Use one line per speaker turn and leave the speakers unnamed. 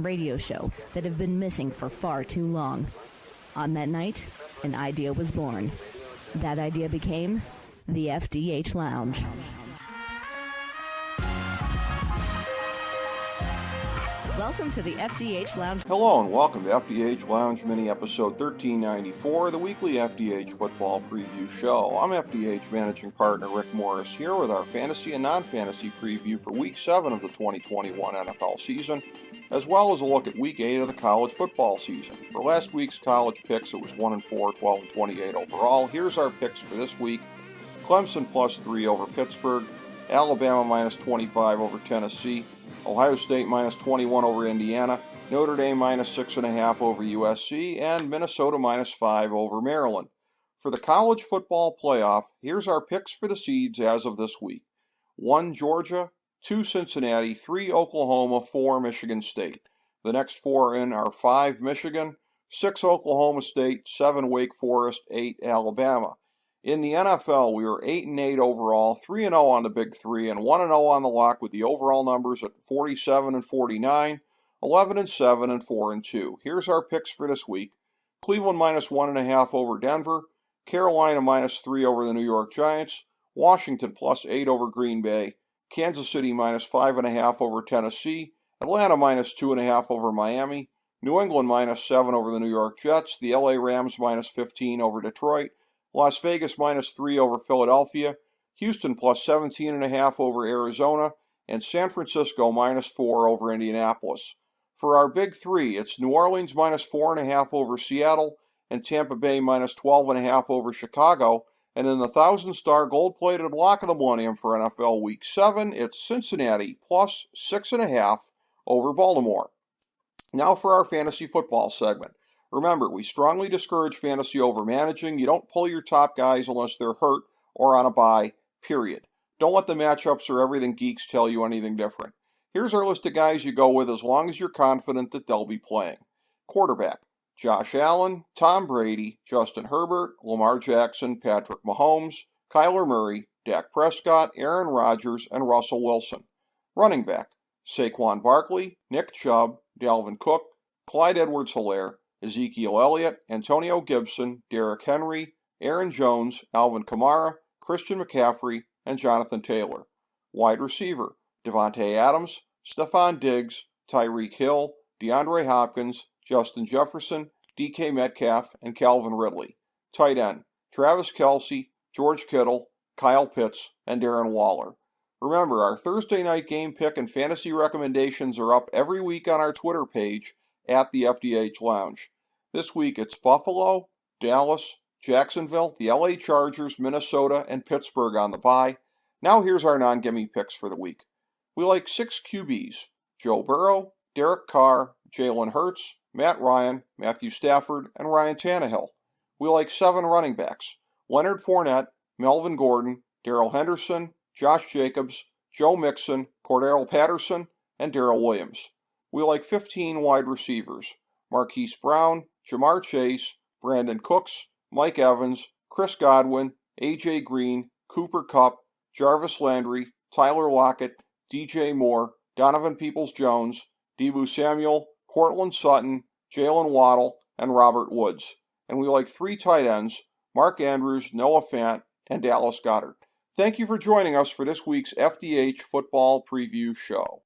radio show that have been missing for far too long. On that night, an idea was born. That idea became the FDH Lounge. Welcome to the FDH Lounge.
Hello and welcome to FDH Lounge Mini Episode 1394, the weekly FDH football preview show. I'm FDH Managing Partner Rick Morris here with our fantasy and non-fantasy preview for Week 7 of the 2021 NFL season, as well as a look at Week 8 of the college football season. For last week's college picks, it was 1-4, 12-28 overall. Here's our picks for this week. Clemson +3 over Pittsburgh, Alabama -25 over Tennessee, Ohio State -21 over Indiana, Notre Dame -6.5 over USC, and Minnesota -5 over Maryland. For the college football playoff, here's our picks for the seeds as of this week. 1 Georgia, 2 Cincinnati, 3 Oklahoma, 4 Michigan State. The next 4 in are 5 Michigan, 6 Oklahoma State, 7 Wake Forest, 8 Alabama. In the NFL, we were 8-8 overall, 3-0 on the Big Three, and 1-0 on the lock with the overall numbers at 47-49, 11-7, and 4-2. Here's our picks for this week. Cleveland -1.5 over Denver, Carolina -3 over the New York Giants, Washington +8 over Green Bay, Kansas City -5.5 over Tennessee, Atlanta -2.5 over Miami, New England -7 over the New York Jets, the LA Rams -15 over Detroit, Las Vegas -3 over Philadelphia, Houston +17.5 over Arizona, and San Francisco -4 over Indianapolis. For our Big Three, it's New Orleans -4.5 over Seattle, and Tampa Bay -12.5 over Chicago. And in the 1,000-star gold-plated lock of the millennium for NFL Week 7, it's Cincinnati +6.5 over Baltimore. Now for our fantasy football segment. Remember, we strongly discourage fantasy overmanaging. You don't pull your top guys unless they're hurt or on a bye, period. Don't let the matchups or everything geeks tell you anything different. Here's our list of guys you go with as long as you're confident that they'll be playing. Quarterback, Josh Allen, Tom Brady, Justin Herbert, Lamar Jackson, Patrick Mahomes, Kyler Murray, Dak Prescott, Aaron Rodgers, and Russell Wilson. Running back, Saquon Barkley, Nick Chubb, Dalvin Cook, Clyde Edwards-Helaire, Ezekiel Elliott, Antonio Gibson, Derrick Henry, Aaron Jones, Alvin Kamara, Christian McCaffrey, and Jonathan Taylor. Wide receiver, Devontae Adams, Stephon Diggs, Tyreek Hill, DeAndre Hopkins, Justin Jefferson, DK Metcalf, and Calvin Ridley. Tight end, Travis Kelce, George Kittle, Kyle Pitts, and Darren Waller. Remember, our Thursday night game pick and fantasy recommendations are up every week on our Twitter page at the FDH Lounge. This week it's Buffalo, Dallas, Jacksonville, the LA Chargers, Minnesota, and Pittsburgh on the bye. Now here's our non-gimme picks for the week. We like 6 QBs: Joe Burrow, Derek Carr, Jalen Hurts, Matt Ryan, Matthew Stafford, and Ryan Tannehill. We like 7 running backs: Leonard Fournette, Melvin Gordon, Darrell Henderson, Josh Jacobs, Joe Mixon, Cordero Patterson, and Darrell Williams. We like 15 wide receivers: Marquise Brown, Jamar Chase, Brandon Cooks, Mike Evans, Chris Godwin, A.J. Green, Cooper Kupp, Jarvis Landry, Tyler Lockett, DJ Moore, Donovan Peoples-Jones, Deebo Samuel, Courtland Sutton, Jalen Waddle, and Robert Woods. And we like 3 tight ends: Mark Andrews, Noah Fant, and Dallas Goedert. Thank you for joining us for this week's FDH Football Preview Show.